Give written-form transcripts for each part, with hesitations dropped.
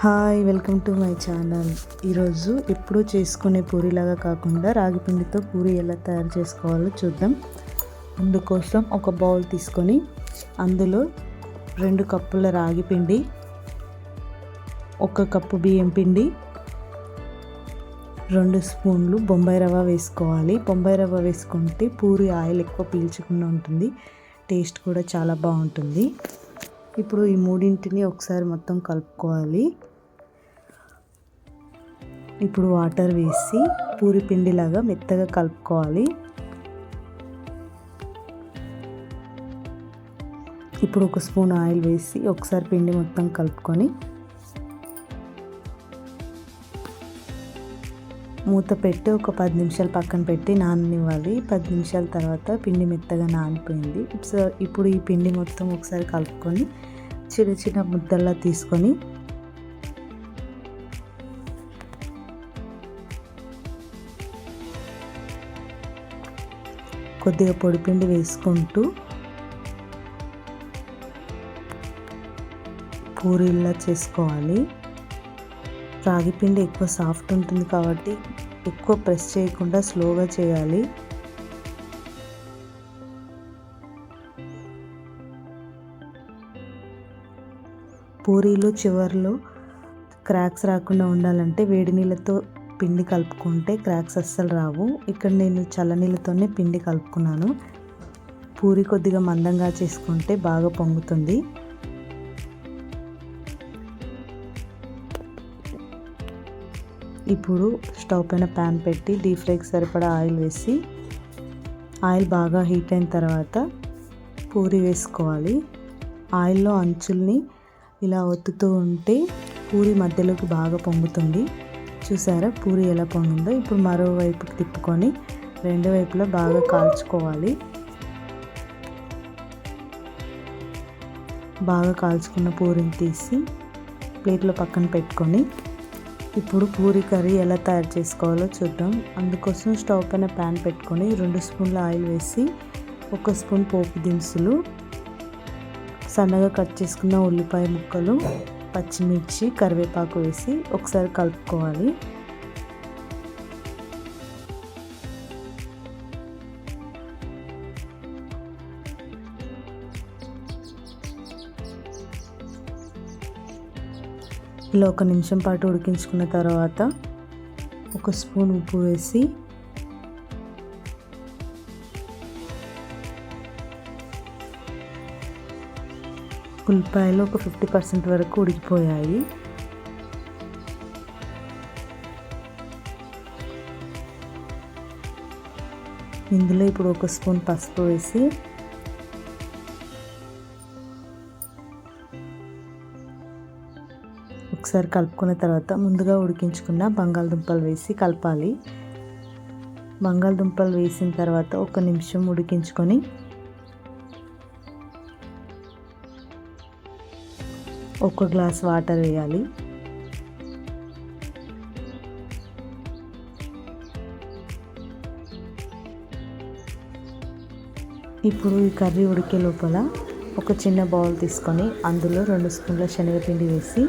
Hi, welcome to my channel. ఈరోజు ఎప్పుడూ చేసుకునే పూరీలాగా కాకుండా రాగి పిండితో పూరీ ఎలా తయారు చేసుకోవాలో చూద్దాం. అందుకోసం ఒక బౌల్ తీసుకొని అందులో 2 కప్పుల రాగి పిండి, 1 కప్పు బియ్యం పిండి, 2 స్పూన్లు బొంబాయి రవ్వ వేసుకోవాలి. బొంబాయి రవ్వ వేసుకుంటే పూరీ ఆయిల్ ఎక్కువ పీల్చకుండా ఉంటుంది, టేస్ట్ కూడా చాలా బాగుంటుంది. ఇప్పుడు ఈ మూడింటిని ఒకసారి మొత్తం కలుపుకోవాలి. ఇప్పుడు వాటర్ వేసి పూరి పిండిలాగా మెత్తగా కలుపుకోవాలి. ఇప్పుడు 1 స్పూన్ ఆయిల్ వేసి ఒకసారి పిండి మొత్తం కలుపుకొని మూత పెట్టి ఒక 10 నిమిషాలు పక్కన పెట్టి నాననివ్వాలి. 10 నిమిషాల తర్వాత పిండి మెత్తగా నానిపోయింది. ఇప్పుడు ఈ పిండి మొత్తం ఒకసారి కలుపుకొని చిన్న చిన్న ముద్దల్లా తీసుకొని కొద్దిగా పొడిపిండి వేసుకుంటూ పూరీలా చేసుకోవాలి. రాగి పిండి ఎక్కువ సాఫ్ట్ ఉంటుంది కాబట్టి ఎక్కువ ప్రెస్ చేయకుండా స్లోగా చేయాలి. పూరీలు చివర్లో క్రాక్స్ రాకుండా ఉండాలంటే వేడి నీళ్ళతో పిండి కలుపుకుంటే క్రాక్స్ అస్సలు రావు. ఇక్కడ నేను చల్లనీళ్ళతోనే పిండి కలుపుకున్నాను. పూరి కొద్దిగా మందంగా చేసుకుంటే బాగా పొంగుతుంది. ఇప్పుడు స్టవ్ పైన ప్యాన్ పెట్టి డీప్ ఫ్రైకి సరిపడా ఆయిల్ వేసి ఆయిల్ బాగా హీట్ అయిన తర్వాత పూరి వేసుకోవాలి. ఆయిల్లో అంచుల్ని ఇలా ఒత్తుతూ ఉంటే పూరి మధ్యలోకి బాగా పొంగుతుంది. చూసారా పూరి ఎలా పొంగిందో? ఇప్పుడు మరోవైపుకి తిప్పుకొని 2 వైపులా బాగా కాల్చుకోవాలి. బాగా కాల్చుకున్న పూరిని తీసి ప్లేట్లో పక్కన పెట్టుకొని ఇప్పుడు పూరి కర్రీ ఎలా తయారు చేసుకోవాలో చూద్దాం. అందుకోసం స్టవ్ పైన ప్యాన్ పెట్టుకొని 2 స్పూన్ల ఆయిల్ వేసి 1 స్పూన్ పోపు దినుసులు, సన్నగా కట్ చేసుకున్న ఉల్లిపాయ ముక్కలు, పచ్చిమిర్చి, కరివేపాకు వేసి ఒకసారి కలుపుకోవాలి. ఇలా 1 నిమిషం పాటు ఉడికించుకున్న తర్వాత 1 స్పూన్ ఉప్పు వేసి ఉల్లిపాయలు ఒక 50% వరకు ఉడికిపోయాయి. ఇందులో ఇప్పుడు 1 స్పూన్ పసుపు వేసి ఒకసారి కలుపుకున్న తర్వాత ముందుగా ఉడికించుకున్న బంగాళదుంపలు వేసి కలపాలి. బంగాళదుంపలు వేసిన తర్వాత 1 నిమిషం ఉడికించుకొని 1 గ్లాస్ వాటర్ వేయాలి. ఇప్పుడు ఈ కర్రీ ఉడికే లోపల ఒక చిన్న బౌల్ తీసుకొని అందులో 2 స్పూన్ల శనగపిండి వేసి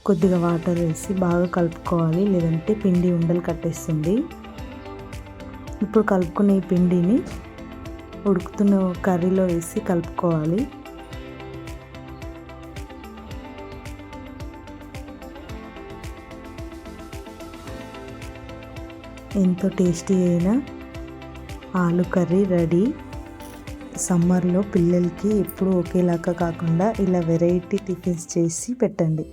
కొద్దిగా వాటర్ వేసి బాగా కలుపుకోవాలి, లేదంటే పిండి ఉండలు కట్టేస్తుంది. ఇప్పుడు కలుపుకునే ఈ పిండిని ఉడుకుతున్న కర్రీలో వేసి కలుపుకోవాలి. ఎంతో టేస్టీ అయిన ఆలు కర్రీ రెడీ. సమ్మర్లో పిల్లలకి ఎప్పుడూ ఒకేలాగా కాకుండా ఇలా వెరైటీ టిఫిన్స్ చేసి పెట్టండి.